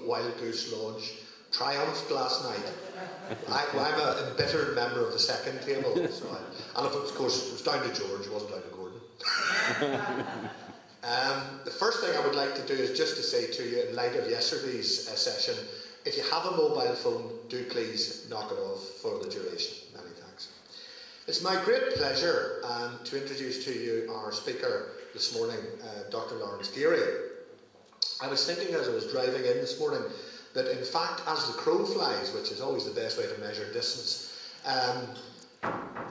Wild Goose Lodge triumphed last night. I'm an embittered member of the second table, and of course it was down to George, it wasn't down to Gordon. The first thing I would like to do is just to say to you, in light of yesterday's session, if you have a mobile phone, do please knock it off for the duration. Many thanks. It's my great pleasure to introduce to you our speaker this morning, Dr. Laurence Geary. I was thinking as I was driving in this morning that in fact, as the crow flies, which is always the best way to measure distance,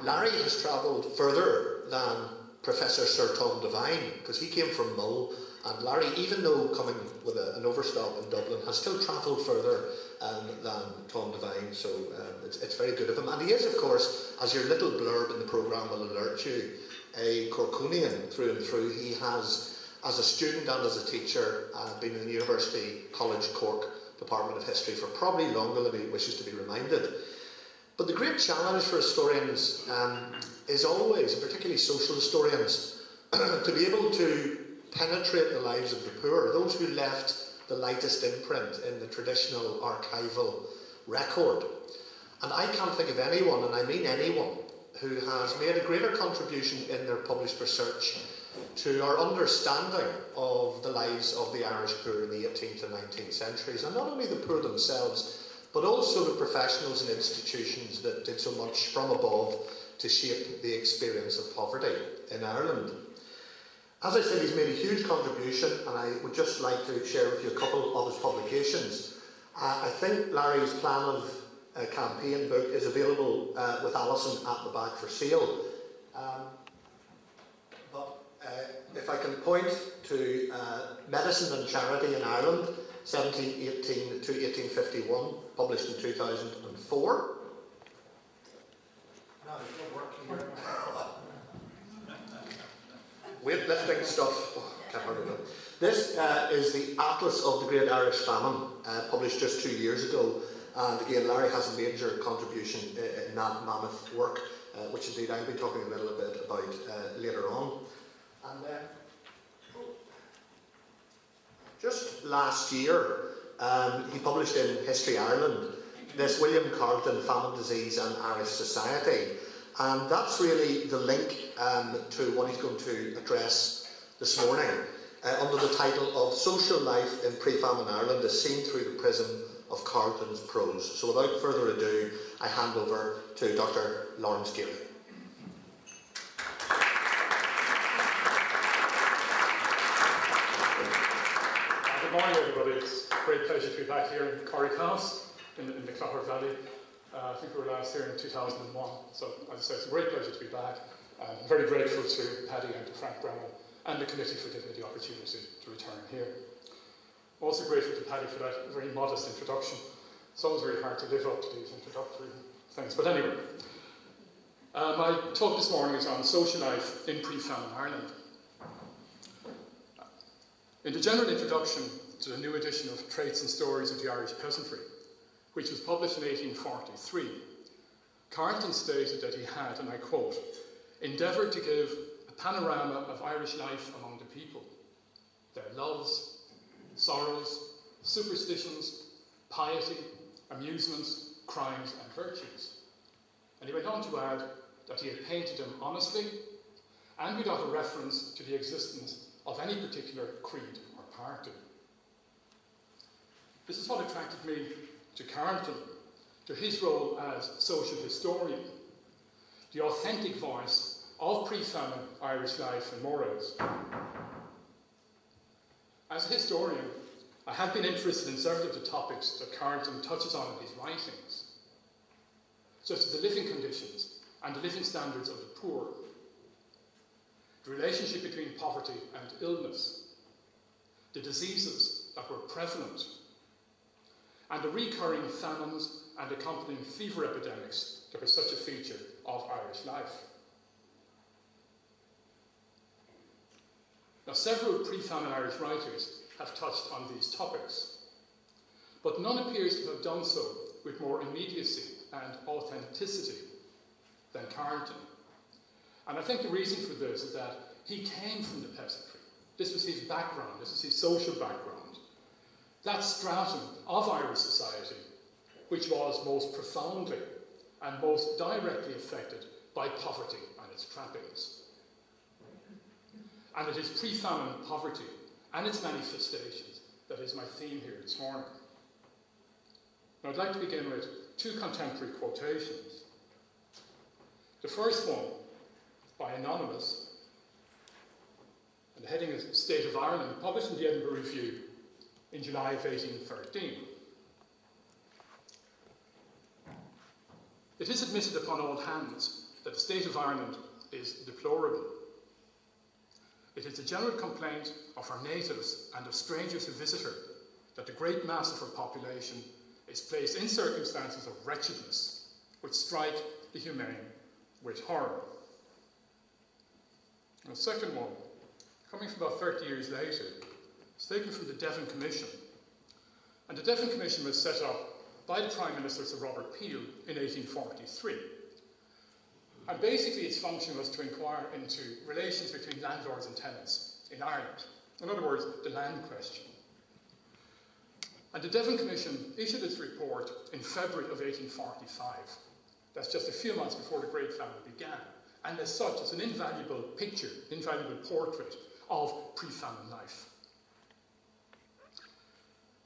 Larry has travelled further than Professor Sir Tom Devine, because he came from Mull, and Larry, even though coming with an overstop in Dublin, has still travelled further than Tom Devine, so it's very good of him. And he is, of course, as your little blurb in the programme will alert you, a Corkunian through and through. He has, as a student and as a teacher, been in the University College Cork Department of History for probably longer than he wishes to be reminded. But the great challenge for historians is always, particularly social historians, to be able to penetrate the lives of the poor, those who left the lightest imprint in the traditional archival record. And I can't think of anyone, and I mean anyone, who has made a greater contribution in their published research to our understanding of the lives of the Irish poor in the 18th and 19th centuries, and not only the poor themselves, but also the professionals and institutions that did so much from above to shape the experience of poverty in Ireland. As I said, he's made a huge contribution, and I would just like to share with you a couple of his publications. I think Larry's plan of campaign book is available with Alison at the back for sale. If I can point to Medicine and Charity in Ireland, 1718 to 1851, published in 2004. No, it's not working. Weightlifting stuff. Oh, can't hardly do it. This is the Atlas of the Great Irish Famine, published just 2 years ago. And again, Larry has a major contribution in that mammoth work, which indeed I'll be talking a little bit about later on. And just last year, he published in History Ireland this William Carleton, Famine, Disease and Irish Society. And that's really the link to what he's going to address this morning under the title of Social Life in Pre-Famine Ireland as Seen Through the Prism of Carleton's Prose. So without further ado, I hand over to Dr. Laurence Geary. Good morning, everybody. It's a great pleasure to be back here in Corrycast in the Clogher Valley. I think we were last here in 2001. So, as I said, it's a great pleasure to be back. I'm very grateful to Paddy and to Frank Brown and the committee for giving me the opportunity to return here. I'm also grateful to Paddy for that very modest introduction. It's always very hard to live up to these introductory things. But anyway, my talk this morning is on social life in pre-famine Ireland. In the general introduction to the new edition of Traits and Stories of the Irish Peasantry, which was published in 1843, Carleton stated that he had, and I quote, endeavoured to give a panorama of Irish life among the people, their loves, sorrows, superstitions, piety, amusements, crimes and virtues. And he went on to add that he had painted them honestly and without a reference to the existence of any particular creed or party. This is what attracted me to Carleton, to his role as social historian, the authentic voice of pre-famine Irish life and mores. As a historian, I have been interested in several of the topics that Carleton touches on in his writings, such as the living conditions and the living standards of the poor, the relationship between poverty and illness, the diseases that were prevalent, and the recurring famines and accompanying fever epidemics that were such a feature of Irish life. Now, several pre-famine Irish writers have touched on these topics, but none appears to have done so with more immediacy and authenticity than Carleton. And I think the reason for this is that he came from the peasantry. This was his background, this was his social background. that stratum of Irish society which was most profoundly and most directly affected by poverty and its trappings. And it is pre-famine poverty and its manifestations that is my theme here this morning. Now, I'd like to begin with two contemporary quotations. The first one, by Anonymous, and the heading is State of Ireland, published in the Edinburgh Review in July of 1813. It is admitted upon all hands that the state of Ireland is deplorable. It is a general complaint of our natives and of strangers who visit her that the great mass of her population is placed in circumstances of wretchedness which strike the humane with horror. And the second one, coming from about 30 years later, it's taken from the Devon Commission. And the Devon Commission was set up by the Prime Minister Sir Robert Peel in 1843. And basically its function was to inquire into relations between landlords and tenants in Ireland. In other words, the land question. And the Devon Commission issued its report in February of 1845. That's just a few months before the Great Famine began. And as such, it's an invaluable picture, invaluable portrait of pre-famine life.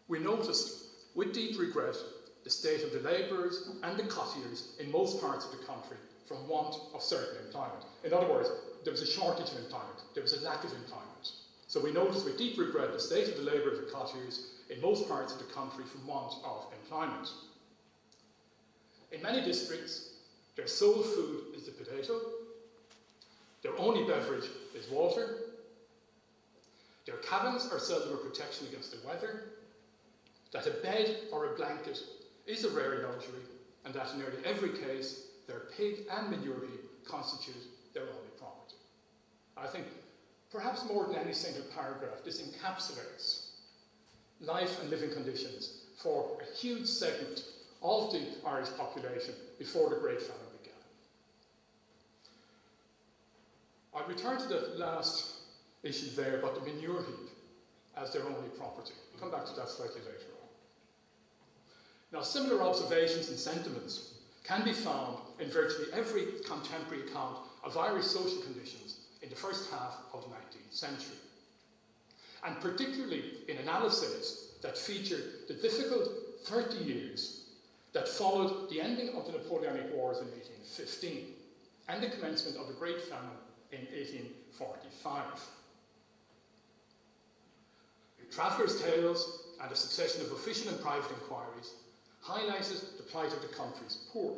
We noticed, with deep regret, the state of the labourers and the cottiers in most parts of the country from want of certain employment. In other words, there was a shortage of employment, there was a lack of employment. So we noticed with deep regret the state of the labourers and cottiers in most parts of the country from want of employment. In many districts, their sole food is the potato, their only beverage is water, their cabins are seldom a protection against the weather, that a bed or a blanket is a rare luxury, and that in nearly every case, their pig and manure heap constitute their only property. I think, perhaps more than any single paragraph, this encapsulates life and living conditions for a huge segment of the Irish population before the Great Famine began. I'll return to the last issue there about the manure heap as their only property. I'll come back to that slightly later on. Now, similar observations and sentiments can be found in virtually every contemporary account of Irish social conditions in the first half of the 19th century, and particularly in analyses that feature the difficult 30 years that followed the ending of the Napoleonic Wars in 1815 and the commencement of the Great Famine in 1845. Travellers' tales and a succession of official and private inquiries highlighted the plight of the country's poor.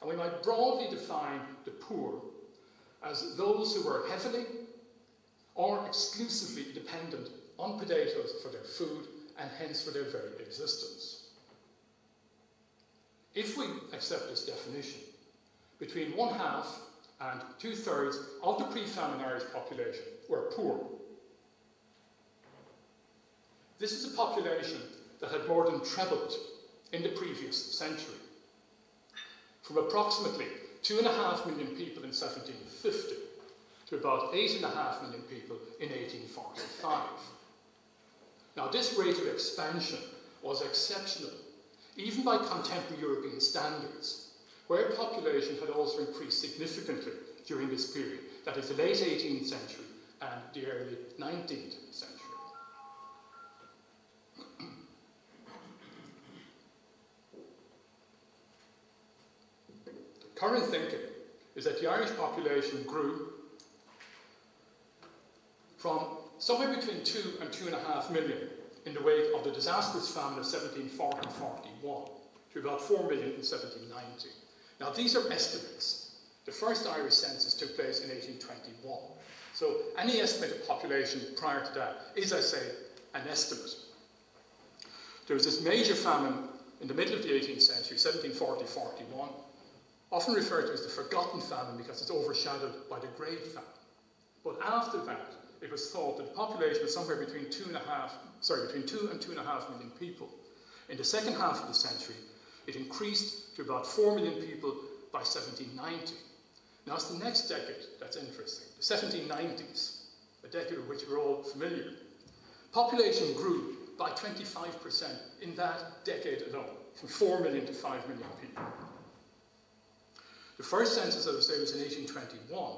And we might broadly define the poor as those who were heavily or exclusively dependent on potatoes for their food and hence for their very existence. If we accept this definition, between 1/2 and 2/3 of the pre-famine Irish population were poor. This is a population that had more than trebled in the previous century, from approximately 2.5 million people in 1750 to about 8.5 million people in 1845. Now, this rate of expansion was exceptional, even by contemporary European standards, where population had also increased significantly during this period, that is the late 18th century and the early 19th century. Current thinking is that the Irish population grew from somewhere between 2 and 2.5 million in the wake of the disastrous famine of 1740-41 to about 4 million in 1790. Now, these are estimates. The first Irish census took place in 1821. So any estimated population prior to that is, I say, an estimate. There was this major famine in the middle of the 18th century, 1740-41, often referred to as the forgotten famine because it's overshadowed by the Great Famine. But after that, it was thought that the population was somewhere between 2 and 2.5 million people. In the second half of the century, it increased to about 4 million people by 1790. Now, it's the next decade that's interesting, the 1790s, a decade of which we're all familiar. Population grew by 25% in that decade alone, from 4 million to 5 million people. The first census, as I say, was in 1821,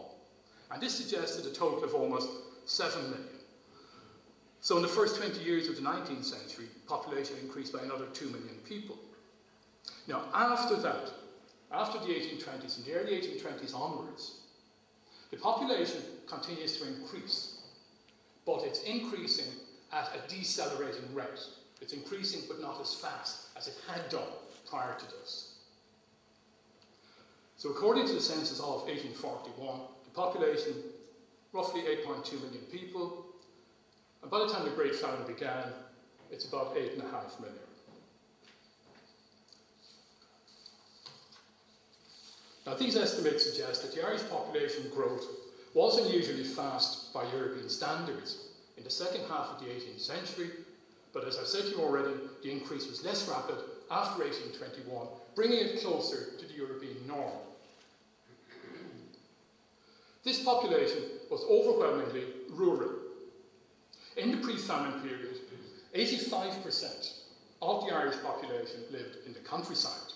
and this suggested a total of almost 7 million. So in the first 20 years of the 19th century, population increased by another 2 million people. Now, after that, after the 1820s, from the early 1820s onwards, the population continues to increase, but it's increasing at a decelerating rate. It's increasing, but not as fast as it had done prior to this. So according to the census of 1841, the population, roughly 8.2 million people, and by the time the Great Famine began, it's about 8.5 million. Now, these estimates suggest that the Irish population growth was unusually fast by European standards in the second half of the 18th century, but as I've said to you already, the increase was less rapid after 1821, bringing it closer to the European norm. This population was overwhelmingly rural. In the pre-famine period, 85% of the Irish population lived in the countryside,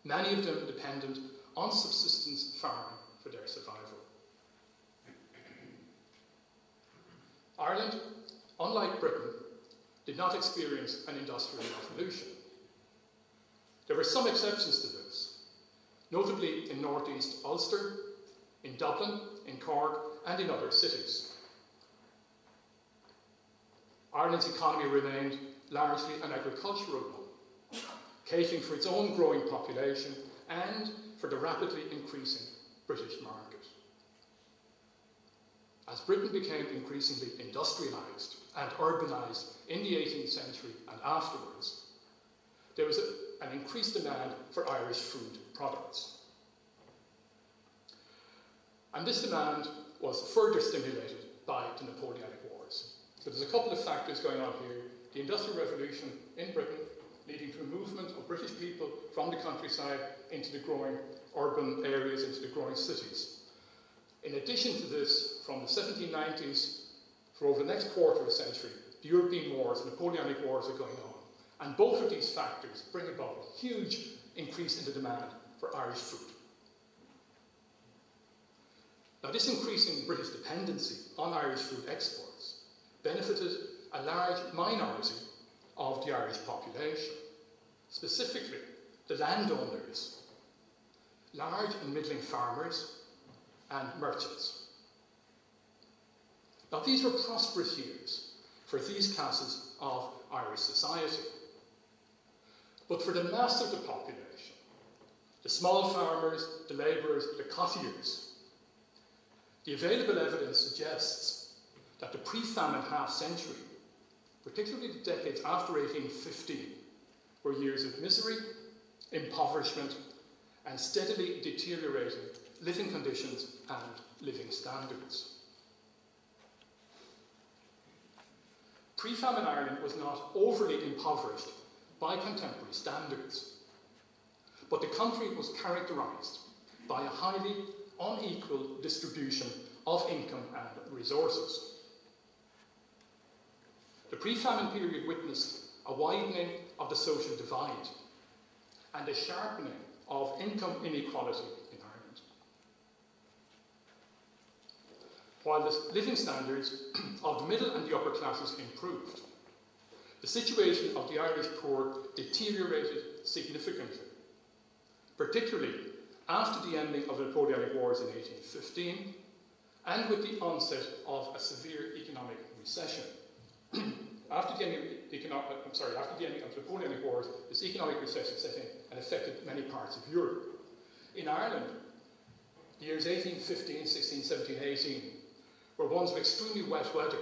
many of them dependent on subsistence farming for their survival. Ireland, unlike Britain, did not experience an industrial revolution. There were some exceptions to this, notably in northeast Ulster, in Dublin, in Cork, and in other cities. Ireland's economy remained largely an agricultural one, catering for its own growing population and for the rapidly increasing British market. As Britain became increasingly industrialised and urbanised in the 18th century and afterwards, there was an increased demand for Irish food products. And this demand was further stimulated by the Napoleonic Wars. So there's a couple of factors going on here. The Industrial Revolution in Britain, leading to a movement of British people from the countryside into the growing urban areas, into the growing cities. In addition to this, from the 1790s for over the next quarter of a century, the European wars, the Napoleonic Wars are going on. And both of these factors bring about a huge increase in the demand for Irish food. Now, this increasing British dependency on Irish food exports benefited a large minority of the Irish population, specifically the landowners, large and middling farmers, and merchants. Now, these were prosperous years for these classes of Irish society. But for the mass of the population, the small farmers, the labourers, the cottiers, the available evidence suggests that the pre-famine half-century, particularly the decades after 1815, were years of misery, impoverishment, and steadily deteriorating living conditions and living standards. Pre-famine Ireland was not overly impoverished by contemporary standards, but the country was characterised by a highly unequal distribution of income and resources. The pre-famine period witnessed a widening of the social divide and a sharpening of income inequality in Ireland. While the living standards of the middle and the upper classes improved, the situation of the Irish poor deteriorated significantly, particularly after the ending of the Napoleonic Wars in 1815 and with the onset of a severe economic recession. After the ending of the Napoleonic Wars, this economic recession set in and affected many parts of Europe. In Ireland, the years 1815, 16, 17, 18 were ones of extremely wet weather,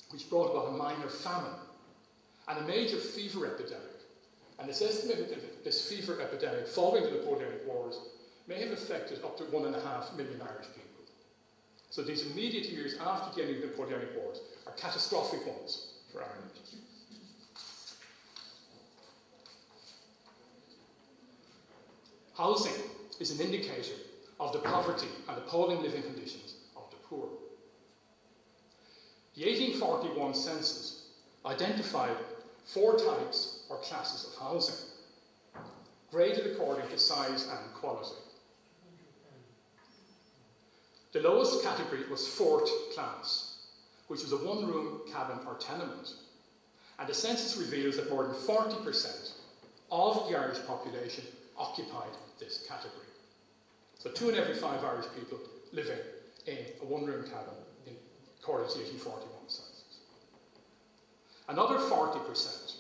which brought about a minor famine and a major fever epidemic. And it's estimated that this fever epidemic, following the Napoleonic Wars, may have affected up to 1.5 million Irish people. So these immediate years after the ending of the Napoleonic Wars are catastrophic ones for Ireland. Housing is an indicator of the poverty and appalling living conditions of the poor. The 1841 census identified 4 types or classes of housing, graded according to size and quality. The lowest category was 4th class, which was a one-room cabin or tenement. And the census reveals that more than 40% of the Irish population occupied this category. So 2 in every 5 Irish people living in a one-room cabin according to the 1841 census. Another 40%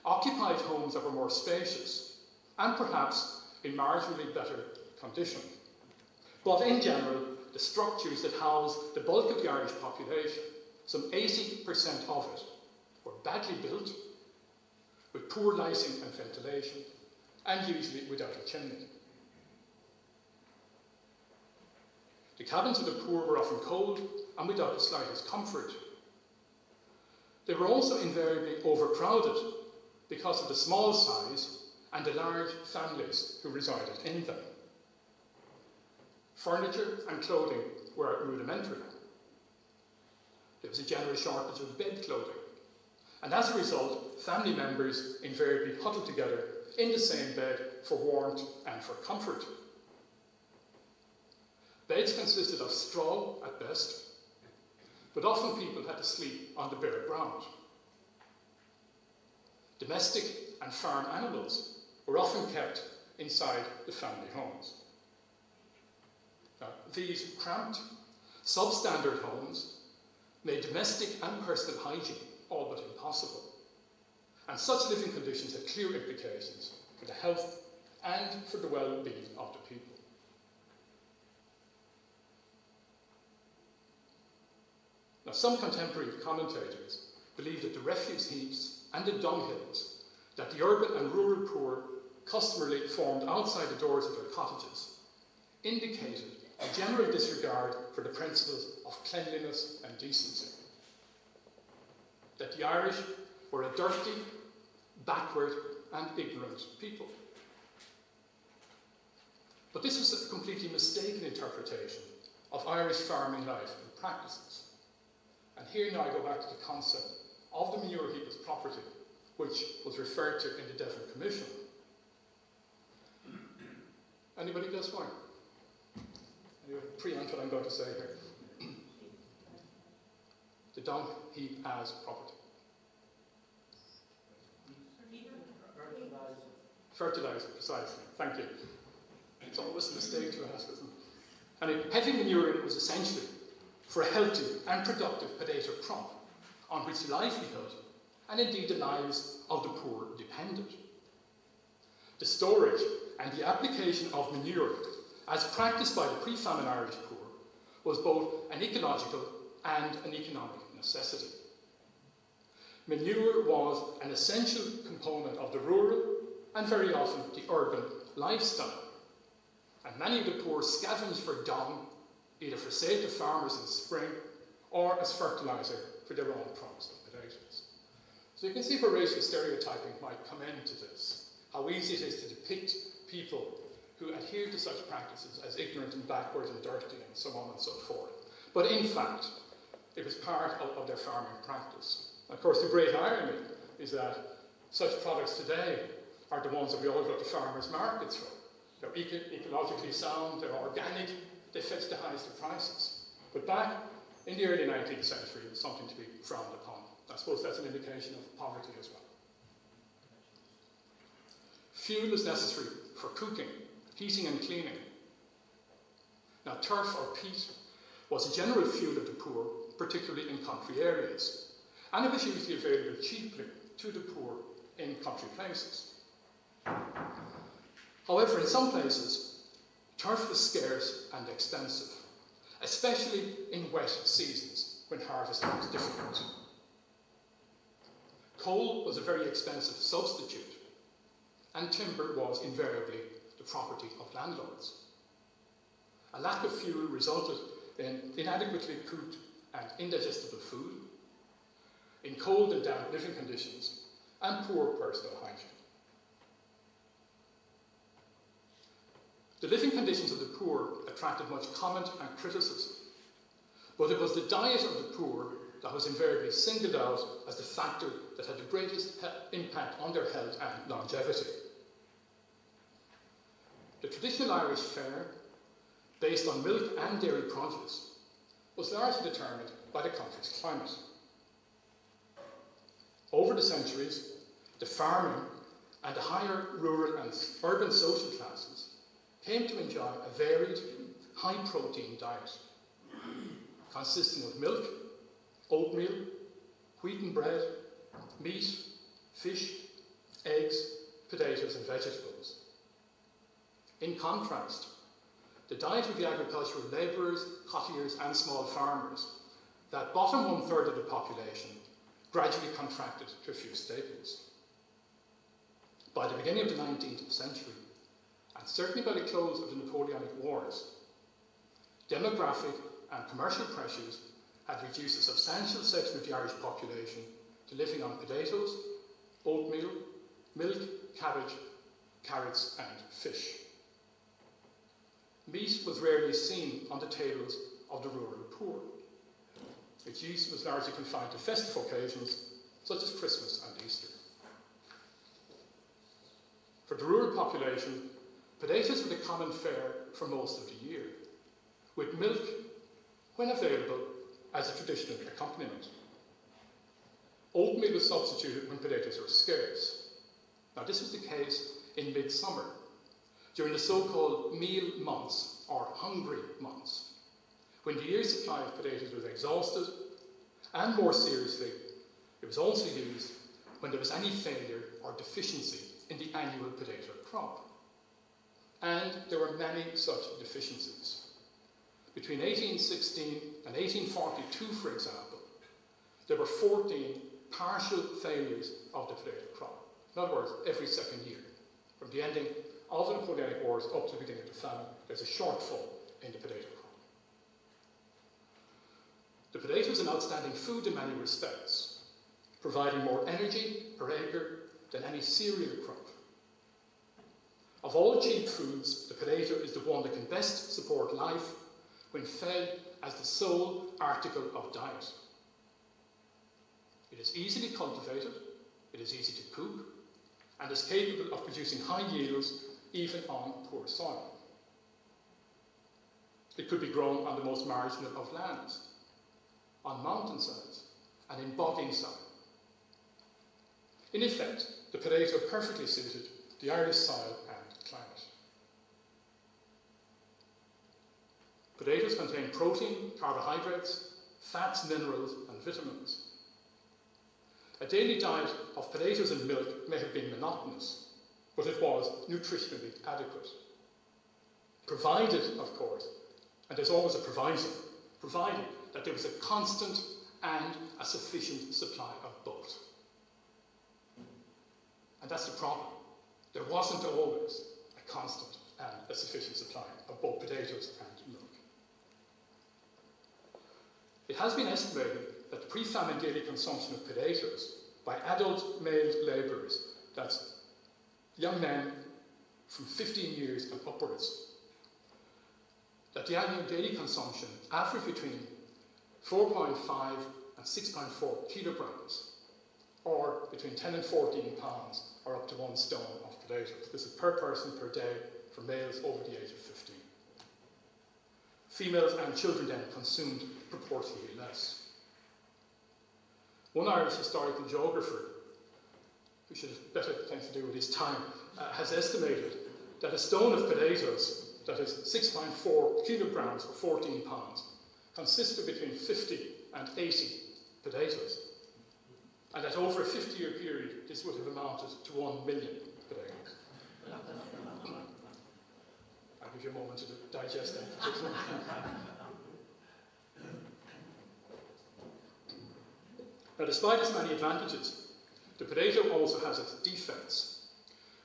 occupied homes that were more spacious and perhaps in marginally better condition. But in general, the structures that house the bulk of the Irish population, some 80% of it, were badly built, with poor lighting and ventilation, and usually without a chimney. The cabins of the poor were often cold and without the slightest comfort. They were also invariably overcrowded because of the small size and the large families who resided in them. Furniture and clothing were rudimentary. There was a general shortage of bed clothing, and as a result, family members invariably huddled together in the same bed for warmth and for comfort. Beds consisted of straw at best, but often people had to sleep on the bare ground. Domestic and farm animals were often kept inside the family homes. Now, these cramped, substandard homes made domestic and personal hygiene all but impossible. And such living conditions had clear implications for the health and for the well-being of the people. Now, some contemporary commentators believe that the refuse heaps and the dunghills that the urban and rural poor customarily formed outside the doors of their cottages indicated a general disregard for the principles of cleanliness and decency. That the Irish were a dirty, backward, and ignorant people. But this was a completely mistaken interpretation of Irish farming life and practices. And here now I go back to the concept of the manure heap as property, which was referred to in the Devon Commission. Anybody guess why? Anybody preempt what I'm going to say here? The dung heap as property. Fertilizer, precisely. Thank you. It's always a mistake to ask, isn't it? And heavy manuring was essentially for a healthy and productive potato crop on which the livelihood and indeed the lives of the poor depended. The storage and the application of manure as practiced by the pre-famine Irish poor was both an ecological and an economic necessity. Manure was an essential component of the rural and very often the urban lifestyle. And many of the poor scavenged for dung, either for sale to farmers in spring or as fertiliser for their own crops of potatoes. So you can see where racial stereotyping might come into this, how easy it is to depict people who adhere to such practices as ignorant and backward and dirty and so on and so forth. But in fact, it was part of their farming practice. Of course, the great irony is that such products today are the ones that we all go to farmers' markets for. They're ecologically sound, they're organic, they fetch the highest of prices. But back in the early 19th century, it was something to be frowned upon. I suppose that's an indication of poverty as well. Fuel is necessary for cooking, heating and cleaning. Now, turf or peat was a general fuel of the poor, particularly in country areas, and it was usually available cheaply to the poor in country places. However, in some places, turf was scarce and expensive, especially in wet seasons when harvesting was difficult. Coal was a very expensive substitute, and timber was invariably the property of landlords. A lack of fuel resulted in inadequately cooked and indigestible food, in cold and damp living conditions, and poor personal hygiene. The living conditions of the poor attracted much comment and criticism, but it was the diet of the poor that was invariably singled out as the factor that had the greatest impact on their health and longevity. The traditional Irish fare, based on milk and dairy produce, was largely determined by the country's climate. Over the centuries, the farming and the higher rural and urban social classes came to enjoy a varied, high-protein diet, consisting of milk, oatmeal, wheaten bread, meat, fish, eggs, potatoes and vegetables. In contrast, the diet of the agricultural labourers, cottiers and small farmers, that bottom one-third of the population, gradually contracted to a few staples. By the beginning of the 19th century, and certainly by the close of the Napoleonic Wars, demographic and commercial pressures had reduced a substantial section of the Irish population to living on potatoes, oatmeal, milk, cabbage, carrots and fish. Meat was rarely seen on the tables of the rural poor. Its use was largely confined to festive occasions such as Christmas and Easter. For the rural population, potatoes were the common fare for most of the year, with milk, when available, as a traditional accompaniment. Oatmeal was substituted when potatoes were scarce. Now, this was the case in midsummer, during the so-called meal months, or hungry months, when the year's supply of potatoes was exhausted, and more seriously, it was also used when there was any failure or deficiency in the annual potato crop. And there were many such deficiencies. Between 1816 and 1842, for example, there were 14 partial failures of the potato crop. In other words, every second year. From the ending of the Napoleonic Wars up to the beginning of the famine, there's a shortfall in the potato crop. The potato is an outstanding food in many respects, providing more energy per acre than any cereal crop. Of all cheap foods, the potato is the one that can best support life when fed as the sole article of diet. It is easily cultivated, it is easy to cook, and is capable of producing high yields even on poor soil. It could be grown on the most marginal of lands, on mountainsides, and in bogging soil. In effect, the potato perfectly suited the Irish soil and climate. Potatoes contain protein, carbohydrates, fats, minerals, and vitamins. A daily diet of potatoes and milk may have been monotonous, but it was nutritionally adequate. Provided, of course, and there's always a proviso, provided that there was a constant and a sufficient supply of both. And that's the problem. There wasn't always a constant and a sufficient supply of both potatoes and milk. It has been estimated that the pre-famine daily consumption of potatoes by adult male labourers, that's young men from 15 years and upwards, that the annual daily consumption averaged between 4.5 and 6.4 kilograms, or between 10 and 14 pounds, or up to 1 stone of potatoes. This is per person per day for males over the age of 15. Females and children then consumed proportionally less. One Irish historical geographer, who should have better things to do with his time, has estimated that a stone of potatoes, that is 6.4 kilograms or 14 pounds, consists of between 50 and 80 potatoes. And that over a 50-year period, this would have amounted to 1 million potatoes. I'll give you a moment to digest that. Now, despite its many advantages, the potato also has its defects,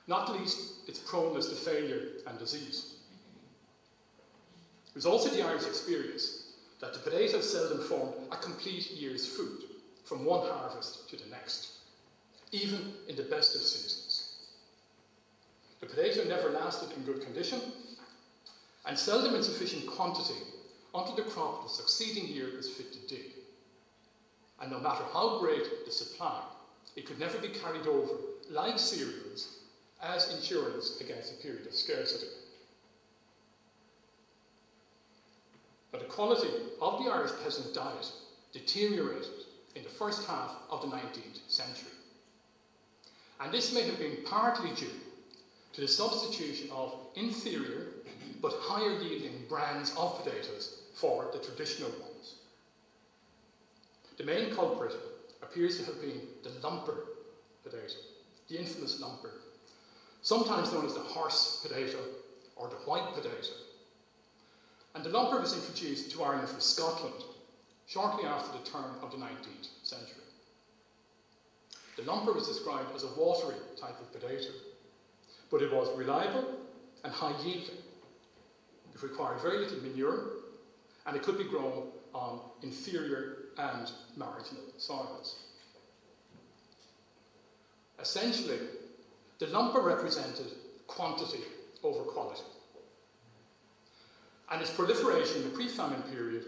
not least its proneness to failure and disease. It was also the Irish experience that the potato seldom formed a complete year's food, from one harvest to the next, even in the best of seasons. The potato never lasted in good condition, and seldom in sufficient quantity until the crop the succeeding year was fit to dig. and no matter how great the supply, it could never be carried over, like cereals, as insurance against a period of scarcity. But the quality of the Irish peasant diet deteriorated in the first half of the 19th century. And this may have been partly due to the substitution of inferior but higher yielding brands of potatoes for the traditional ones. The main culprit appears to have been the lumper potato, the infamous lumper, sometimes known as the horse potato or the white potato. And the lumper was introduced to Ireland from Scotland shortly after the turn of the 19th century. The lumper was described as a watery type of potato, but it was reliable and high yielding. It required very little manure, and it could be grown on inferior and marginal soils. Essentially, the lumper represented quantity over quality, and its proliferation in the pre-famine period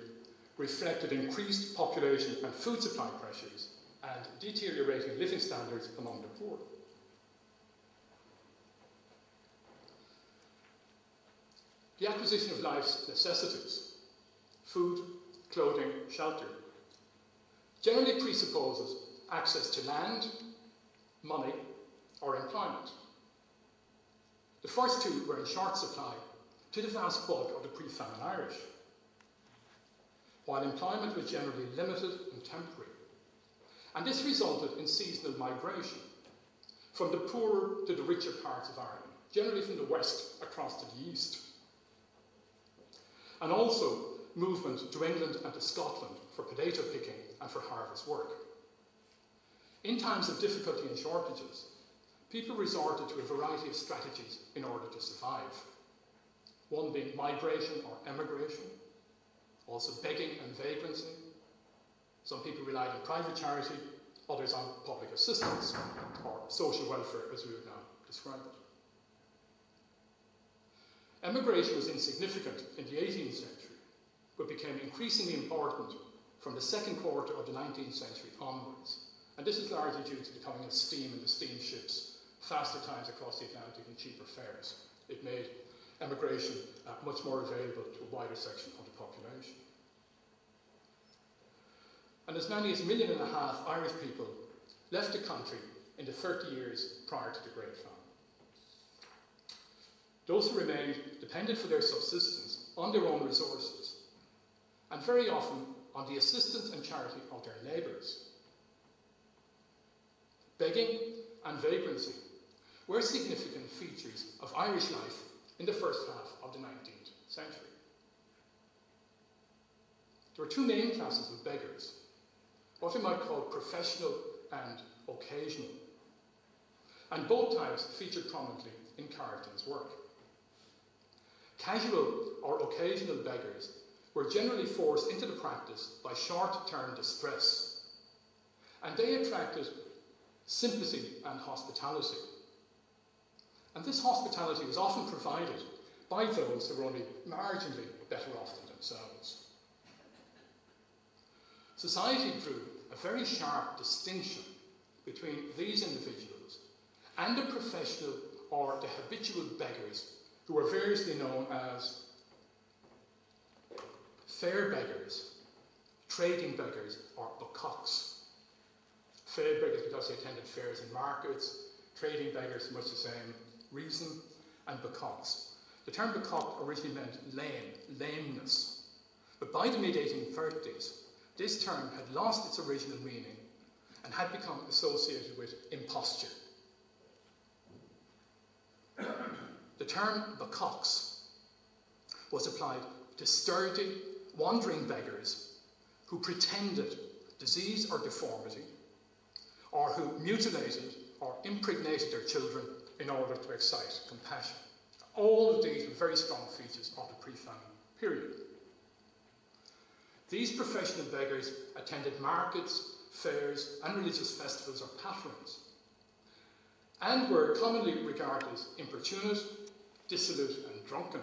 reflected increased population and food supply pressures and deteriorating living standards among the poor. The acquisition of life's necessities, food, clothing, shelter, generally presupposes access to land, money, or employment. The first two were in short supply to the vast bulk of the pre-famine Irish, while employment was generally limited and temporary. And this resulted in seasonal migration from the poorer to the richer parts of Ireland, generally from the west across to the east. And also movement to England and to Scotland for potato picking and for harvest work. In times of difficulty and shortages, people resorted to a variety of strategies in order to survive. One being migration or emigration, also begging and vagrancy. Some people relied on private charity, others on public assistance, or social welfare as we would now describe it. Emigration was insignificant in the 18th century, but became increasingly important from the second quarter of the 19th century onwards. And this is largely due to the coming of steam and the steamships, faster times across the Atlantic and cheaper fares. It made emigration much more available to a wider section of the population. And as many as 1.5 million Irish people left the country in the 30 years prior to the Great Famine. Those who remained depended for their subsistence on their own resources, and very often on the assistance and charity of their neighbours. Begging and vagrancy were significant features of Irish life in the first half of the 19th century. There were two main classes of beggars, what we might call professional and occasional. And both types featured prominently in Carleton's work. Casual or occasional beggars were generally forced into the practice by short-term distress, and they attracted sympathy and hospitality. And this hospitality was often provided by those who were only marginally better off than themselves. Society drew a very sharp distinction between these individuals and the professional or the habitual beggars who were variously known as fair beggars, trading beggars, or bucocks. Fair beggars because they attended fairs and markets, trading beggars for much the same reason, and bucocks. The term bucock originally meant lameness, but by the mid-1830s, this term had lost its original meaning and had become associated with imposture. The term bucocks was applied to sturdy, wandering beggars who pretended disease or deformity, or who mutilated or impregnated their children in order to excite compassion. All of these were very strong features of the pre-famine period. These professional beggars attended markets, fairs, and religious festivals or patterns, and were commonly regarded as importunate, dissolute, and drunken.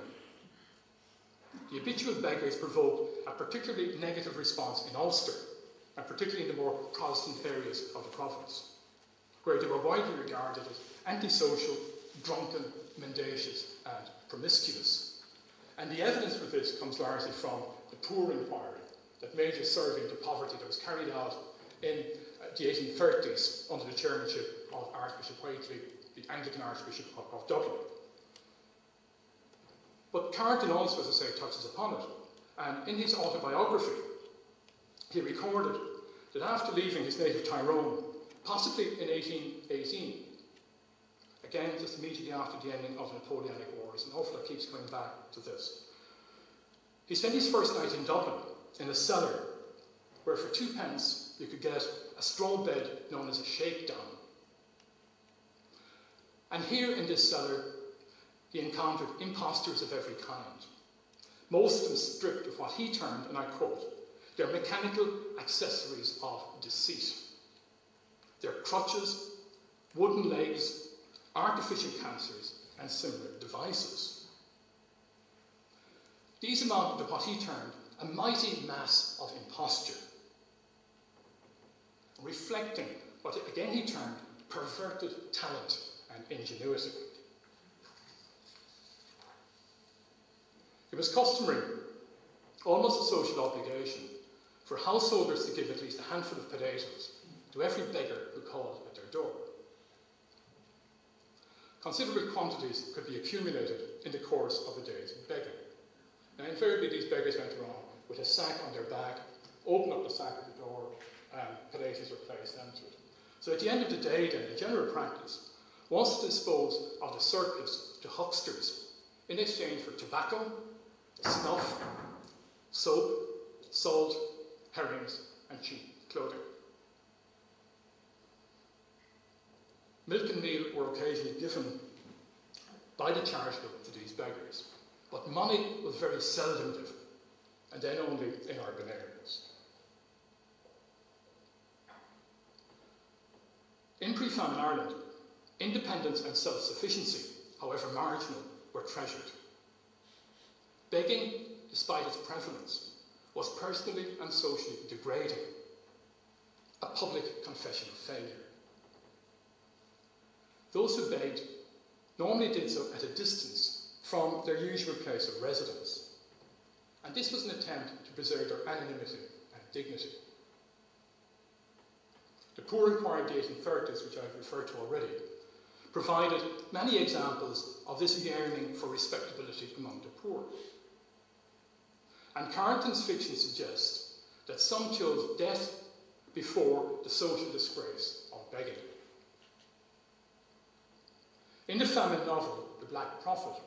The habitual beggars provoked a particularly negative response in Ulster, and particularly in the more Protestant areas of the province, where they were widely regarded as antisocial, drunken, mendacious, and promiscuous. And the evidence for this comes largely from the Poor Inquiry that made a survey into poverty that was carried out in the 1830s under the chairmanship of Archbishop Whately, the Anglican Archbishop of Dublin. But Carton also, as I say, touches upon it. And in his autobiography, he recorded that after leaving his native Tyrone, possibly in 1818, again, just immediately after the ending of the Napoleonic Wars, and awful lot keeps coming back to this, he spent his first night in Dublin in a cellar where for 2p you could get a straw bed known as a shakedown. And here in this cellar, he encountered impostors of every kind, most of them stripped of what he termed, and I quote, their mechanical accessories of deceit. Their crutches, wooden legs, artificial cancers, and similar devices. These amounted to what he termed a mighty mass of imposture, reflecting what again he termed perverted talent and ingenuity. It was customary, almost a social obligation, for householders to give at least a handful of potatoes to every beggar who called at their door. Considerable quantities could be accumulated in the course of a day's begging. Now, invariably, these beggars went around with a sack on their back, opened up the sack at the door, and potatoes were placed into it. So at the end of the day, then, the general practice was to dispose of the surplus to hucksters in exchange for tobacco, snuff, soap, salt, herrings, and cheap clothing. Milk and meal were occasionally given by the charitable to these beggars, but money was very seldom given, and then only in urban areas. In pre-famine Ireland, independence and self-sufficiency, however marginal, were treasured. Begging, despite its prevalence, was personally and socially degrading, a public confession of failure. Those who begged normally did so at a distance from their usual place of residence, and this was an attempt to preserve their anonymity and dignity. The Poor Inquiry of the 1830s, which I've referred to already, provided many examples of this yearning for respectability among the poor. And Carleton's fiction suggests that some chose death before the social disgrace of begging. In the Famine novel, The Black Prophet,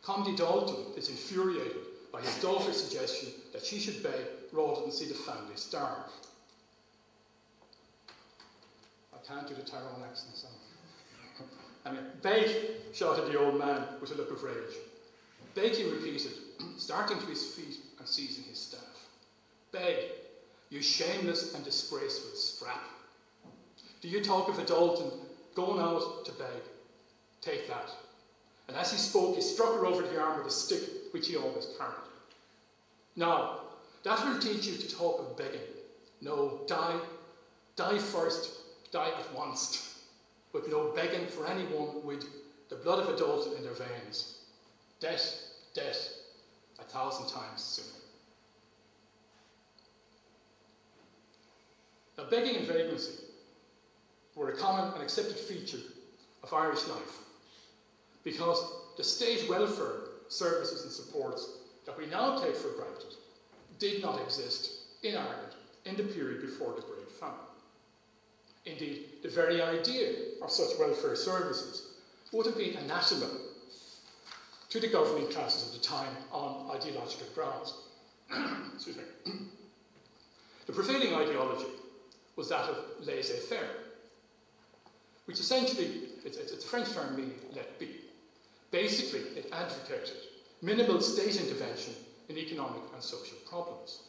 Condy Dalton is infuriated by his daughter's suggestion that she should beg rather than see the family starve. I can't do the Tyrone accent, so. Beg, shouted the old man with a look of rage. Beg, he repeated, starting to his feet and seizing his staff. Beg, you shameless and disgraceful scrap. Do you talk of a Dalton going out to beg? Take that. And as he spoke, he struck her over the arm with a stick, which he always carried. Now, that will teach you to talk of begging. No, die. Die first. Die at once. But no begging for anyone with the blood of a Dalton in their veins. Death, death, 1,000 times sooner. Now, begging and vagrancy were a common and accepted feature of Irish life because the state welfare services and supports that we now take for granted did not exist in Ireland in the period before the Great Famine. Indeed, the very idea of such welfare services would have been anathema to the governing classes of the time on ideological grounds. Excuse me. The prevailing ideology was that of laissez-faire, which essentially, it's a French term meaning let be. Basically, it advocated minimal state intervention in economic and social problems,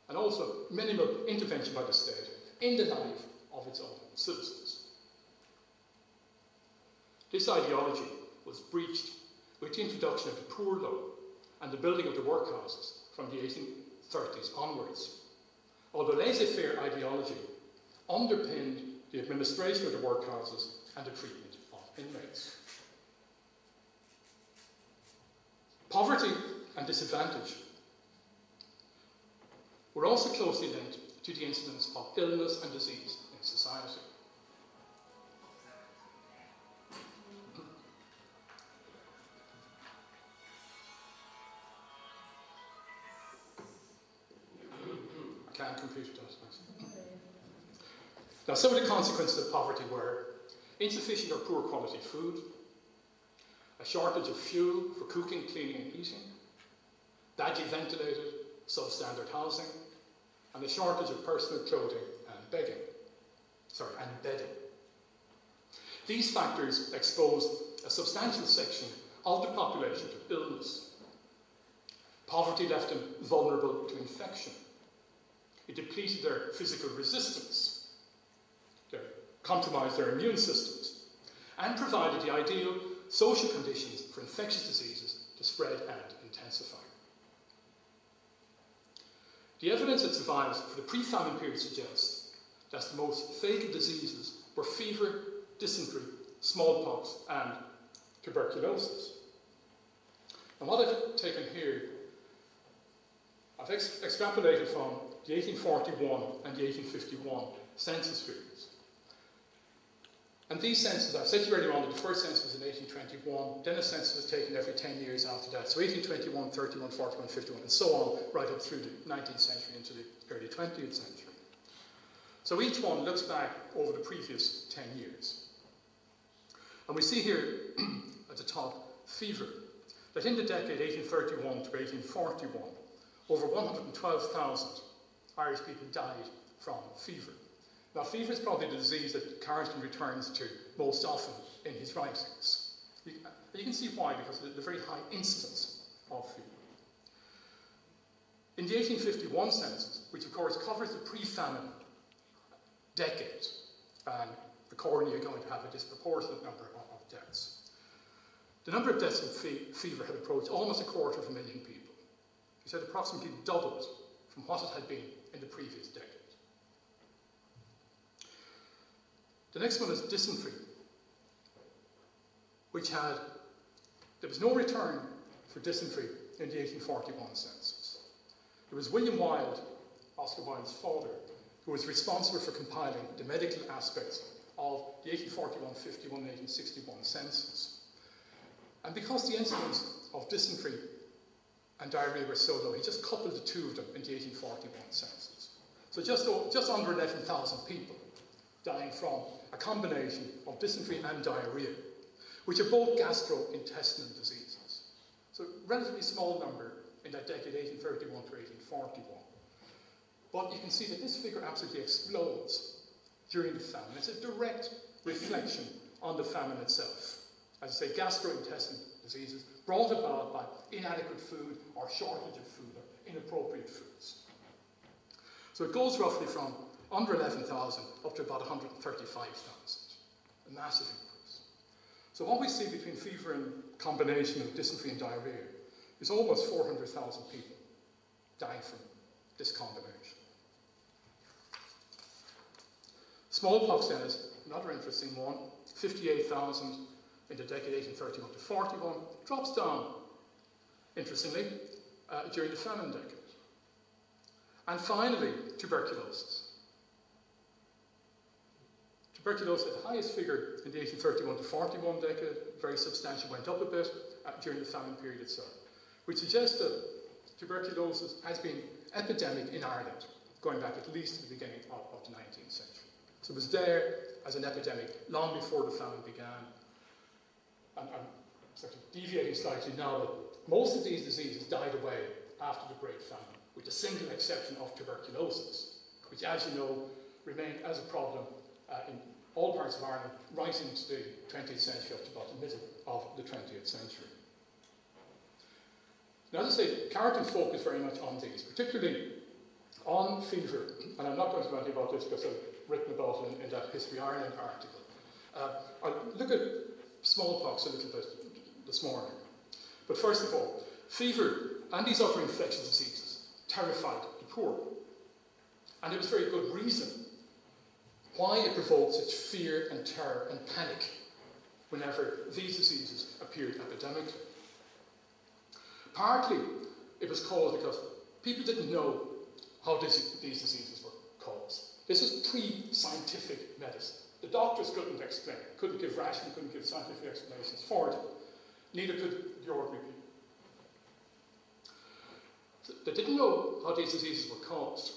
and also minimal intervention by the state in the life of its own citizens. This ideology was breached with the introduction of the Poor Law and the building of the workhouses from the 1830s onwards. although laissez-faire ideology underpinned the administration of the workhouses and the treatment of inmates. Poverty and disadvantage were also closely linked to the incidence of illness and disease in society. I can't compute it. Now, some of the consequences of poverty were insufficient or poor quality food, a shortage of fuel for cooking, cleaning and heating, badly ventilated, substandard housing, and a shortage of personal clothing and bedding. These factors exposed a substantial section of the population to illness. Poverty left them vulnerable to infection. It depleted their physical resistance, compromised their immune systems, and provided the ideal social conditions for infectious diseases to spread and intensify. The evidence that survives for the pre-famine period suggests that the most fatal diseases were fever, dysentery, smallpox, and tuberculosis. And what I've taken here, I've extrapolated from the 1841 and the 1851 census figures. And these censuses, I said to you earlier on that the first census was in 1821, then a census was taken every 10 years after that. So 1821, 31, 41, 51, and so on, right up through the 19th century into the early 20th century. So each one looks back over the previous 10 years. And we see here at the top, fever, that in the decade 1831 to 1841, over 112,000 Irish people died from fever. Now, fever is probably the disease that Carleton returns to most often in his writings. You can see why, because of the very high incidence of fever. In the 1851 census, which of course covers the pre-famine decade, and the colony are going to have a disproportionate number of deaths. The number of deaths with fever had approached almost 250,000 people. It had approximately doubled from what it had been in the previous decade. The next one is dysentery, there was no return for dysentery in the 1841 census. It was William Wilde, Oscar Wilde's father, who was responsible for compiling the medical aspects of the 1841, 51, and 1861 census. And because the incidence of dysentery and diarrhea were so low, he just coupled the two of them in the 1841 census. So just under 11,000 people dying from a combination of dysentery and diarrhea, which are both gastrointestinal diseases. So a relatively small number in that decade, 1831 to 1841. But you can see that this figure absolutely explodes during the famine. It's a direct reflection on the famine itself. As I say, gastrointestinal diseases brought about by inadequate food or shortage of food or inappropriate foods. So it goes roughly from under 11,000 up to about 135,000. A massive increase. So what we see between fever and combination of dysentery and diarrhea is almost 400,000 people dying from this combination. Smallpox then is another interesting one. 58,000 in the decade 1831 to 41, drops down, interestingly, during the famine decade. And finally, tuberculosis. Tuberculosis at the highest figure in the 1831 to 41 decade, very substantial, went up a bit during the famine period itself, which suggests that tuberculosis has been epidemic in Ireland, going back at least to the beginning of the 19th century. So it was there as an epidemic long before the famine began. And I'm sort of deviating slightly now, but most of these diseases died away after the Great Famine, with the single exception of tuberculosis, which, as you know, remained as a problem in all parts of Ireland right into the 20th century up to about the middle of the 20th century. Now, as I say, Carleton focused very much on these, particularly on fever, and I'm not going to go into about this because I've written about it in that History Ireland article. I'll look at smallpox a little bit this morning. But first of all, fever and these other infectious diseases terrified the poor. And there was very good reason why it provoked such fear and terror and panic whenever these diseases appeared epidemically. Partly, it was caused because people didn't know how these diseases were caused. This is pre-scientific medicine. The doctors couldn't explain, couldn't give rational, couldn't give scientific explanations for them. Neither could the ordinary people. So they didn't know how these diseases were caused,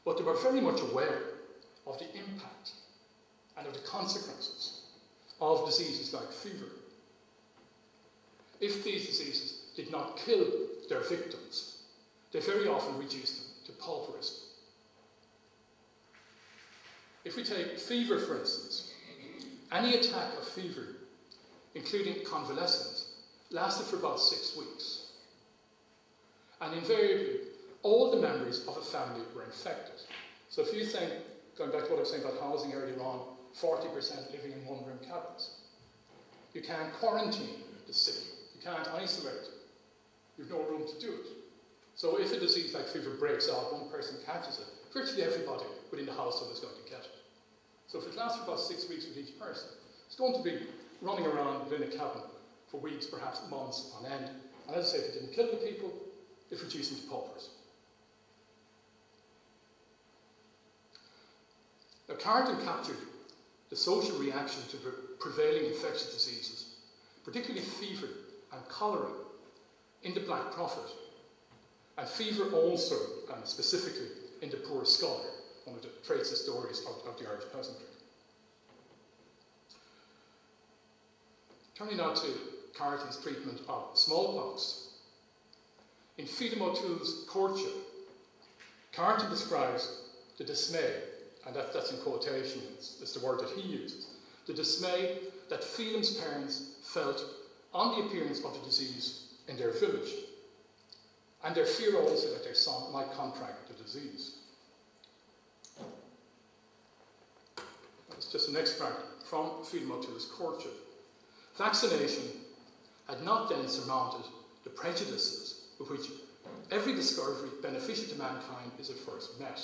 but they were very much aware of the impact and of the consequences of diseases like fever. If these diseases did not kill their victims, they very often reduced them to pauperism. If we take fever, for instance, any attack of fever, including convalescence, lasted for about 6 weeks. And invariably, all the members of a family were infected. So if you think, going back to what I was saying about housing earlier on, 40% living in one-room cabins. You can't quarantine the sick. You can't isolate. You've no room to do it. So if a disease like fever breaks out, one person catches it, virtually everybody within the household is going to get it. So if it lasts for about 6 weeks with each person, it's going to be running around within a cabin for weeks, perhaps months on end. And as I say, if it didn't kill the people, it reduced them to paupers. Now, Carton captured the social reaction to prevailing infectious diseases, particularly fever and cholera, in the Black Prophet, and fever also, and specifically, in the Poor Scholar, one of the traits and stories of the Irish peasantry. Turning now to Carton's treatment of smallpox. In Phelim O'Toole's Courtship, Carton describes the dismay, and that's in quotation, it's the word that he uses, the dismay that Phelim's parents felt on the appearance of the disease in their village, and their fear also that their son might contract the disease. That's just an extract from Phelim O'Toole's Courtship. Vaccination had not then surmounted the prejudices with which every discovery beneficial to mankind is at first met.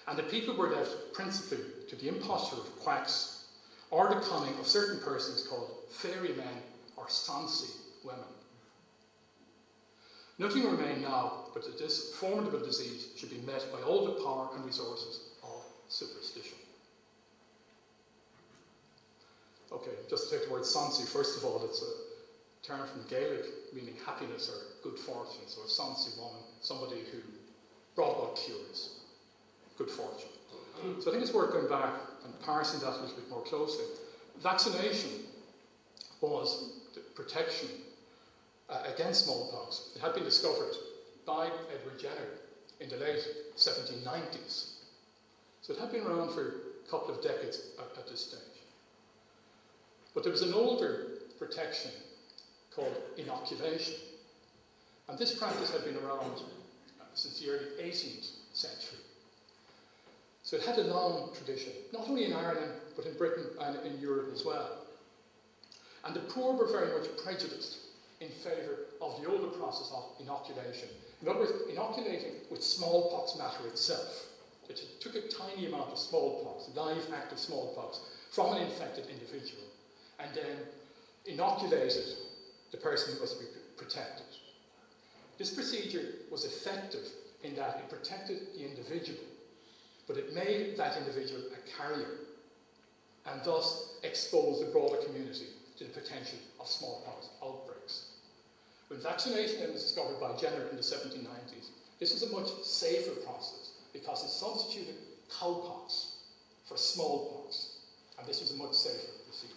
And the people were left principally to the imposture of quacks or the cunning of certain persons called fairy men or sonsy women. Nothing remained now but that this formidable disease should be met by all the power and resources of superstition. Okay, just to take the word sonsy, first of all, it's a term from Gaelic meaning happiness or good fortune. So a sonsy woman, somebody who brought about cures, good fortune. So I think it's worth going back and parsing that a little bit more closely. Vaccination was the protection against smallpox. It had been discovered by Edward Jenner in the late 1790s. So it had been around for a couple of decades at this stage. But there was an older protection called inoculation. And this practice had been around since the early 18th century. So it had a long tradition, not only in Ireland, but in Britain and in Europe as well. And the poor were very much prejudiced in favour of the older process of inoculation. In other words, inoculating with smallpox matter itself. It took a tiny amount of smallpox, live active smallpox, from an infected individual, and then inoculated the person who was to be protected. This procedure was effective in that it protected the individual, but it made that individual a carrier, and thus exposed the broader community to the potential of smallpox outbreaks. When vaccination was discovered by Jenner in the 1790s, this was a much safer process because it substituted cowpox for smallpox, and this was a much safer procedure.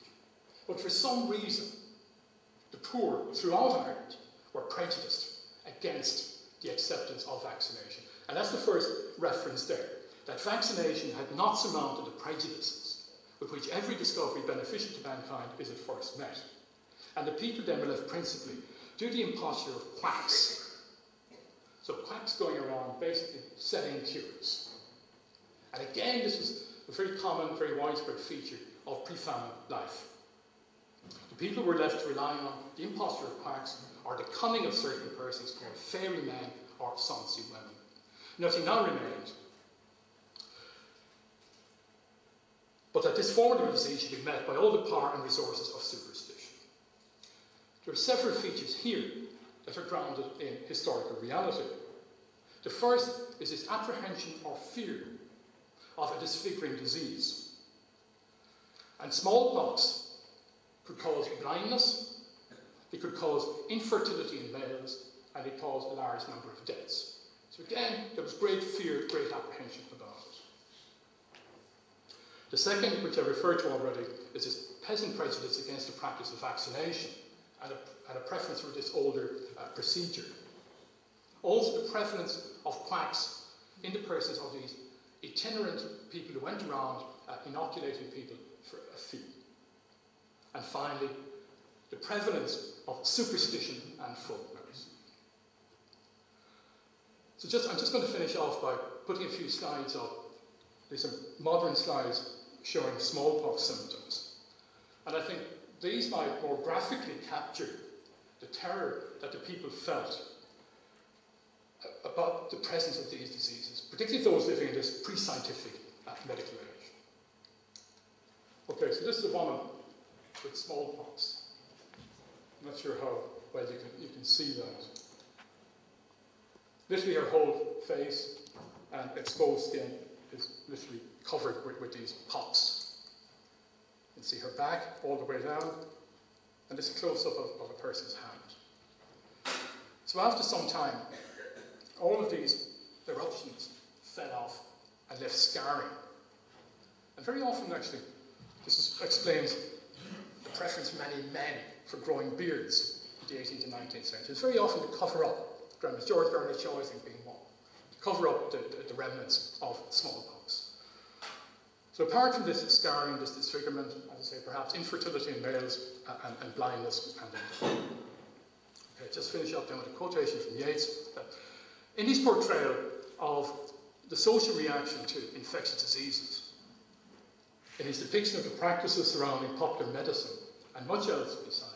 But for some reason, the poor throughout Ireland were prejudiced against the acceptance of vaccination. And that's the first reference there, that vaccination had not surmounted the prejudices with which every discovery beneficial to mankind is at first met. And the people then were left principally due to the imposture of quacks. So quacks going around basically selling cures. And again, this was a very common, very widespread feature of pre-famine life. The people were left relying on the imposture of quacks or the cunning of certain persons called fairy men or sonsy women. nothing now remained but that this formidable disease should be met by all the power and resources of superstition. There are several features here that are grounded in historical reality. The first is this apprehension or fear of a disfiguring disease. And smallpox could cause blindness, it could cause infertility in males, and it caused a large number of deaths. So again, there was great fear, great apprehension about it. The second, which I referred to already, is this peasant prejudice against the practice of vaccination and a preference for this older procedure. Also the prevalence of quacks in the persons of these itinerant people who went around inoculating people for a fee. And finally, the prevalence of superstition and folklores. So I'm just going to finish off by putting a few slides up. These are modern slides showing smallpox symptoms. And I think these might more graphically capture the terror that the people felt about the presence of these diseases, particularly those living in this pre-scientific medical age. Okay, so this is a woman with smallpox. I'm not sure how well you can see that. Literally her whole face and exposed skin is literally covered with these pox. You can see her back all the way down, and this close-up of a person's hand. So after some time, all of these eruptions fell off and left scarring. And very often, actually, this explains the preference of many men for growing beards in the 18th and 19th century. It's very often to cover up, George Bernard Shaw, I think, being one, to cover up the remnants of smallpox. So apart from this scarring, this disfigurement, as I say, perhaps infertility in males and blindness and death. Okay, just finish up then with a quotation from Yeats. In his portrayal of the social reaction to infectious diseases, in his depiction of the practices surrounding popular medicine, and much else beside,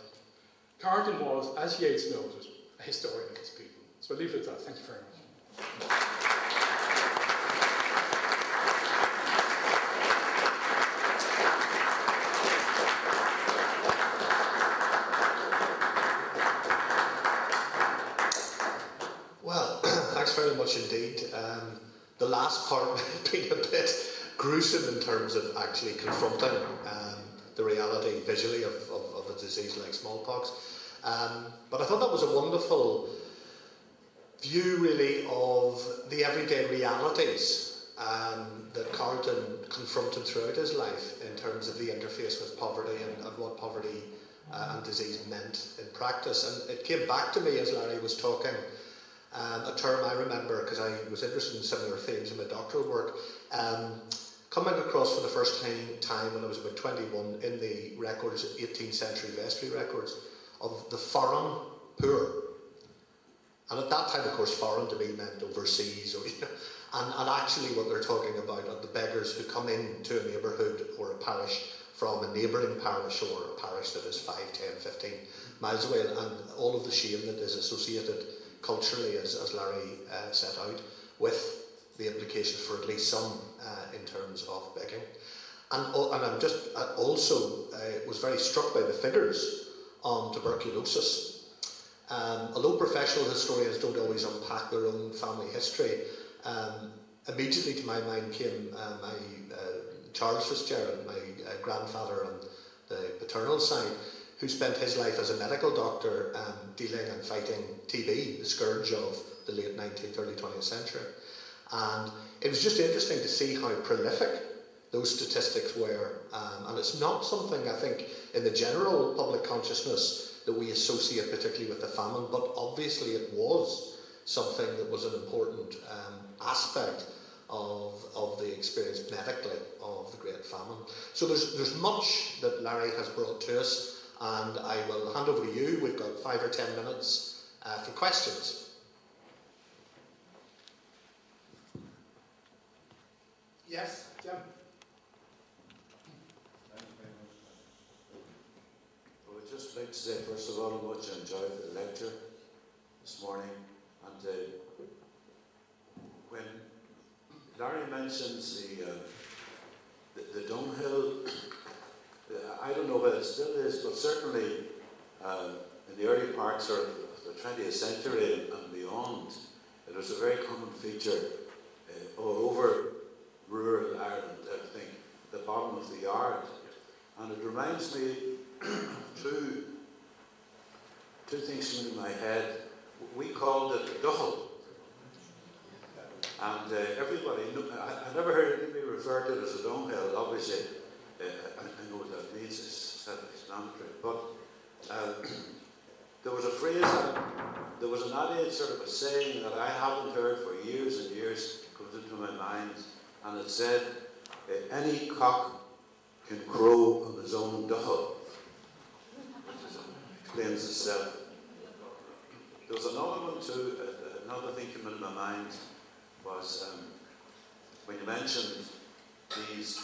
Carden was, as Yeats noted, a historian of his people. So I'll leave it at that. Thank you very much. Well, thanks very much indeed. The last part may have been a bit gruesome in terms of actually confronting the reality visually of a disease like smallpox. But I thought that was a wonderful view really of the everyday realities that Carlton confronted throughout his life in terms of the interface with poverty and what poverty and disease meant in practice. And it came back to me as Larry was talking, a term I remember because I was interested in similar themes in my doctoral work, coming across for the first time when I was about 21 in the records, 18th century vestry records, of the foreign poor. And at that time, of course, foreign to me meant overseas, or, and actually what they're talking about are the beggars who come into a neighbourhood or a parish from a neighbouring parish or a parish that is 5, 10, 15 miles away, and all of the shame that is associated culturally, as Larry set out, with the implications for at least some in terms of begging. And I'm just also was very struck by the figures on tuberculosis. Although professional historians don't always unpack their own family history, immediately to my mind came my Charles Fitzgerald, my grandfather on the paternal side, who spent his life as a medical doctor dealing and fighting TB, the scourge of the late 19th, early 20th century. And it was just interesting to see how prolific those statistics were. And it's not something, I think, in the general public consciousness that we associate particularly with the famine, but obviously it was something that was an important aspect of the experience medically of the Great Famine. So there's much that Larry has brought to us, and I will hand over to you. We've got 5 or 10 minutes for questions. Yes, Jim. Thank you very much. I would just like to say, first of all, how much I enjoyed the lecture this morning, and when Larry mentions the dunghill. I don't know whether it still is, but certainly in the early parts of the 20th century and beyond, it was a very common feature all over rural Ireland, I think, the bottom of the yard. And it reminds me two things come into my head. We called it the duffel. And everybody knew, I never heard anybody refer to it as a dunghill. Obviously, I know what that means, it's self-explanatory. But there was a phrase, there was an adage, sort of a saying that I haven't heard for years and years, comes into my mind, and it said, any cock can crow on his own duffel. Explains itself. There was another one too, another thing came into my mind was when you mentioned these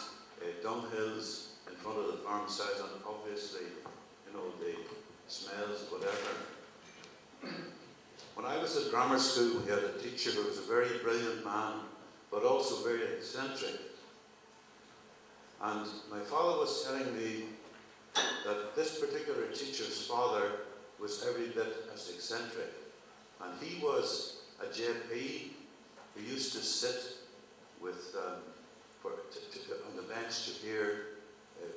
dunghills in front of the farmsides, and obviously, you know, the smells, whatever. When I was at grammar school, we had a teacher who was a very brilliant man, but also very eccentric. And my father was telling me that this particular teacher's father was every bit as eccentric. And he was a JP who used to sit with, on the bench to hear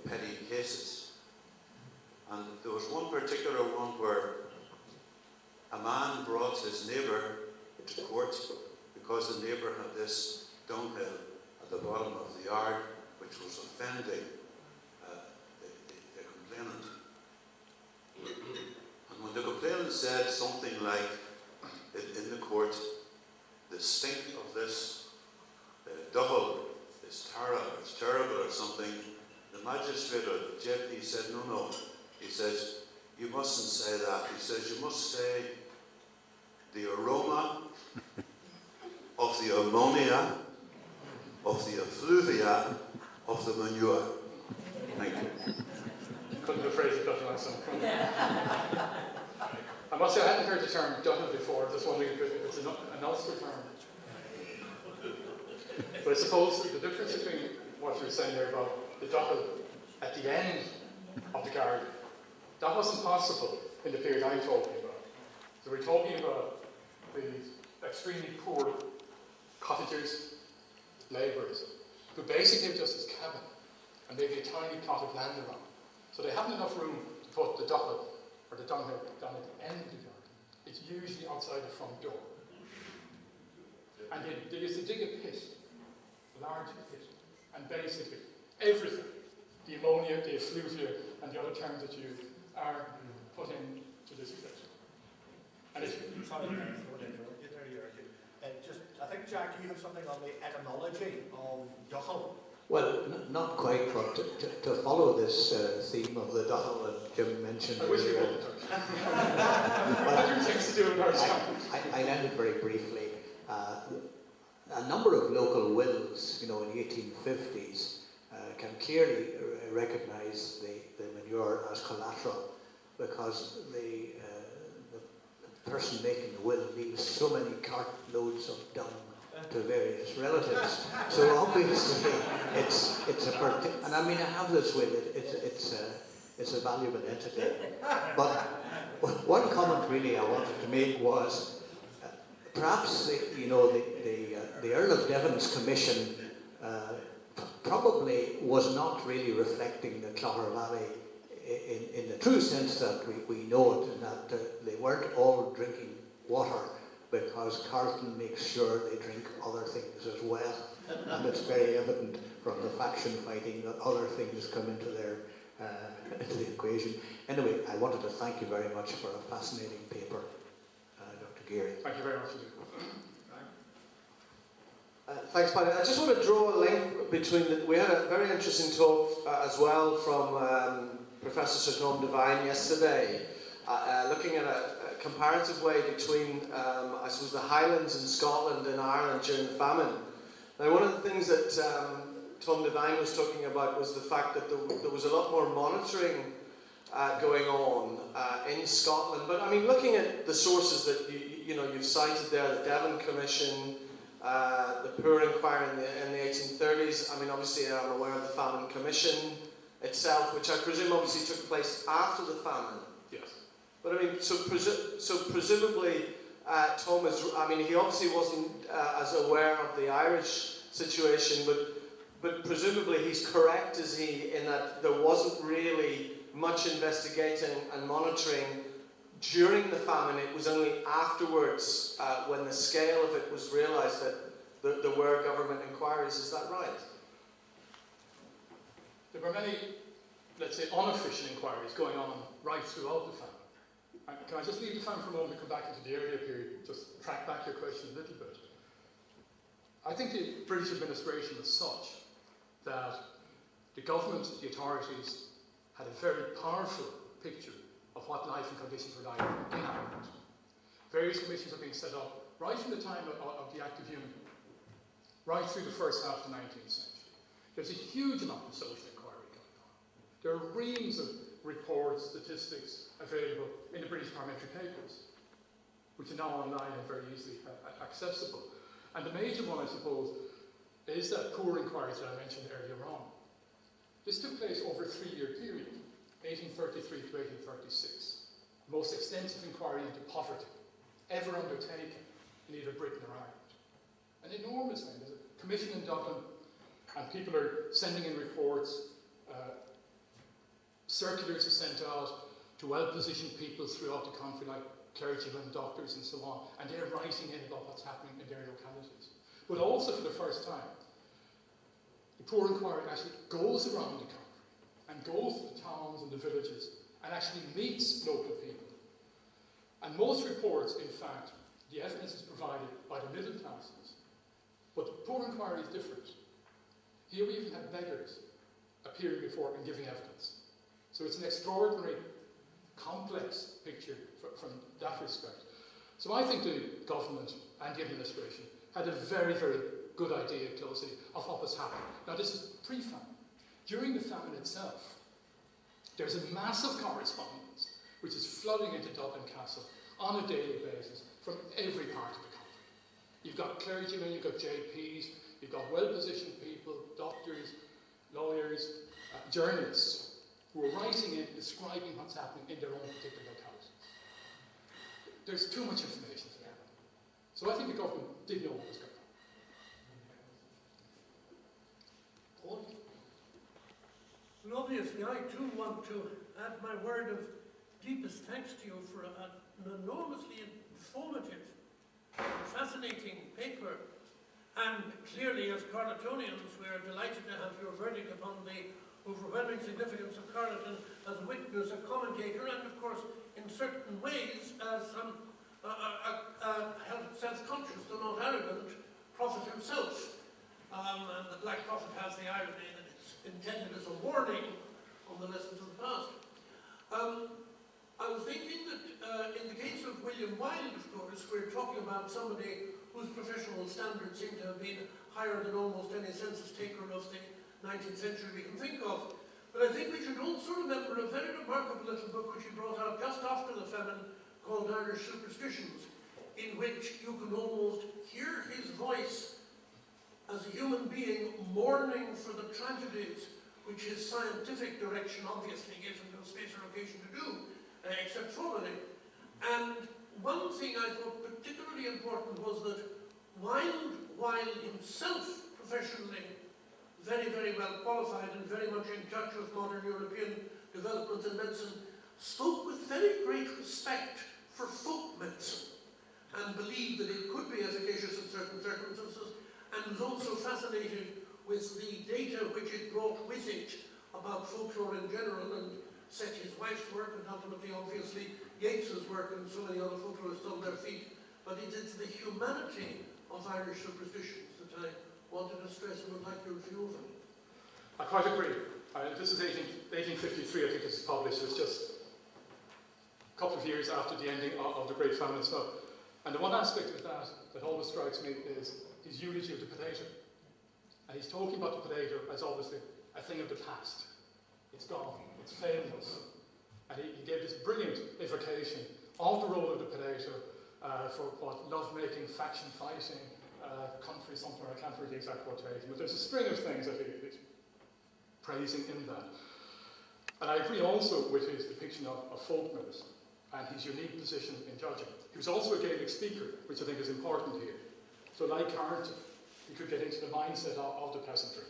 petty cases. And there was one particular one where a man brought his neighbour to court because the neighbour had this dunghill at the bottom of the yard which was offending the complainant. And when the complainant said something like, in the court, the stink of this duffel is terrible or something, the magistrate or the JP said, no. He says, you mustn't say that. He says, you must say the aroma of the ammonia, of the effluvia, of the manure. Thank you. Couldn't have phrased it better myself. I must say I hadn't heard the term duffel before, just wondering if it's an Ulster term. But I suppose the difference between what you were saying there about the duffel at the end of the garden, that wasn't possible in the period I'm talking about. So we're talking about the extremely poor cottagers, labourers, who basically are just as cabin, and maybe a tiny plot of land around. So they haven't enough room to put the duffel or the dunghill down at the end of the garden. It's usually outside the front door. And they used to dig a pit, a large pit, and basically everything, the ammonia, the effluvia, and the other terms that you are put into this section. And it's sorry, I think, Jack, you have something on the etymology of duffel. Well, not quite, but to follow this theme of the duffel that Jim mentioned earlier. I'll end it very briefly. A number of local wills, in the 1850s, can clearly recognise the manure as collateral, because the person making the will leaves so many cartloads of dung to various relatives. So obviously, it's a and I mean, I have this will. It's a valuable entity. But one comment really I wanted to make was perhaps the Earl of Devon's commission probably was not really reflecting the Clogher Valley in the true sense that we know it, and that they weren't all drinking water, because Carleton makes sure they drink other things as well. And it's very evident from the faction fighting that other things come into the equation. Anyway, I wanted to thank you very much for a fascinating paper, Dr. Geary. Thank you very much. Thanks, Paddy. I just want to draw a link between we had a very interesting talk as well from Professor Sir Tom Devine yesterday, looking at a comparative way between, I suppose, the Highlands in Scotland and Ireland during the famine. Now, one of the things that Tom Devine was talking about was the fact that there was a lot more monitoring going on in Scotland. But I mean, looking at the sources that you've cited there, the Devon Commission, the Poor Inquiry in the 1830s. I mean, obviously I'm aware of the Famine Commission itself, which I presume obviously took place after the famine. Yes. But I mean, so presumably Thomas, I mean, he obviously wasn't as aware of the Irish situation, but presumably he's correct, is he, in that there wasn't really much investigating and monitoring during the famine. It was only afterwards, when the scale of it was realised, that there were government inquiries. Is that right? There were many, let's say, unofficial inquiries going on right throughout the famine. Can I just leave the famine for a moment and come back into the earlier period, just track back your question a little bit? I think the British administration was such that the government, the authorities, had a very powerful picture of what life and conditions were like in Ireland. Various commissions have been set up right from the time of the Act of Union, right through the first half of the 19th century. There's a huge amount of social inquiry going on. There are reams of reports, statistics available in the British parliamentary papers, which are now online and very easily accessible. And the major one, I suppose, is that Poor Inquiry that I mentioned earlier on. This took place over a 3-year period, 1833 to 1836. The most extensive inquiry into poverty ever undertaken in either Britain or Ireland. An enormous thing. There's a commission in Dublin, and people are sending in reports. Circulars are sent out to well-positioned people throughout the country, like clergymen, doctors, and so on, and they're writing in about what's happening in their localities. But also, for the first time, the Poor Inquiry actually goes around the country and goes to the towns and the villages and actually meets local people. And most reports, in fact, the evidence is provided by the middle classes. But the Poor Inquiry is different. Here we even have beggars appearing before and giving evidence. So it's an extraordinary, complex picture from that respect. So I think the government and the administration had a very, very good idea closely of what was happening. Now this is pre-famine. During the famine itself, there's a massive correspondence which is flooding into Dublin Castle on a daily basis from every part of the country. You've got clergymen, you've got JPs, you've got well-positioned people, doctors, lawyers, journalists, who are writing in, describing what's happening in their own particular localities. There's too much information for that. So I think the government did know what was going on. Paul? Well, obviously, I too want to add my word of deepest thanks to you for an enormously informative, fascinating paper. And clearly, as Carletonians, we are delighted to have your verdict upon the overwhelming significance of Carleton as a witness, a commentator, and of course, in certain ways, as self-conscious, though not arrogant, prophet himself. And the Black Prophet has the irony that it's intended as a warning on the lessons of the past. I was thinking that in the case of William Wilde, of course, we're talking about somebody whose professional standards seem to have been higher than almost any census taker of the 19th century we can think of. But I think we should also remember a very remarkable little book which he brought out just after the famine called Irish Superstitions, in which you can almost hear his voice as a human being mourning for the tragedies which his scientific direction obviously gave him no space or occasion to do, except formally. And one thing I thought particularly important was that Wilde, while himself professionally very, very well qualified and very much in touch with modern European developments in medicine, spoke with very great respect for folk medicine and believed that it could be efficacious in certain circumstances, and was also fascinated with the data which it brought with it about folklore in general, and set his wife's work and ultimately, obviously, Yeats's work and so many other folklorists on their feet. But it is the humanity of Irish superstitions that I wanted to stress and would like your view of it. I quite agree. This is 1853, I think this is published. It's just a couple of years after the ending of the Great Famine itself. And the one aspect of that always strikes me is his eulogy of the potato. And he's talking about the potato as obviously a thing of the past. It's gone, it's failed us. And he gave this brilliant evocation of the role of the potato for what love-making, faction-fighting, country somewhere, I can't read the exact quotation, but there's a string of things that he's praising in that. And I agree also with his depiction of folk medicine and his unique position in judging. He was also a Gaelic speaker, which I think is important here. So like Carrington, he could get into the mindset of the peasantry.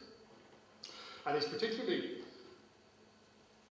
And he's particularly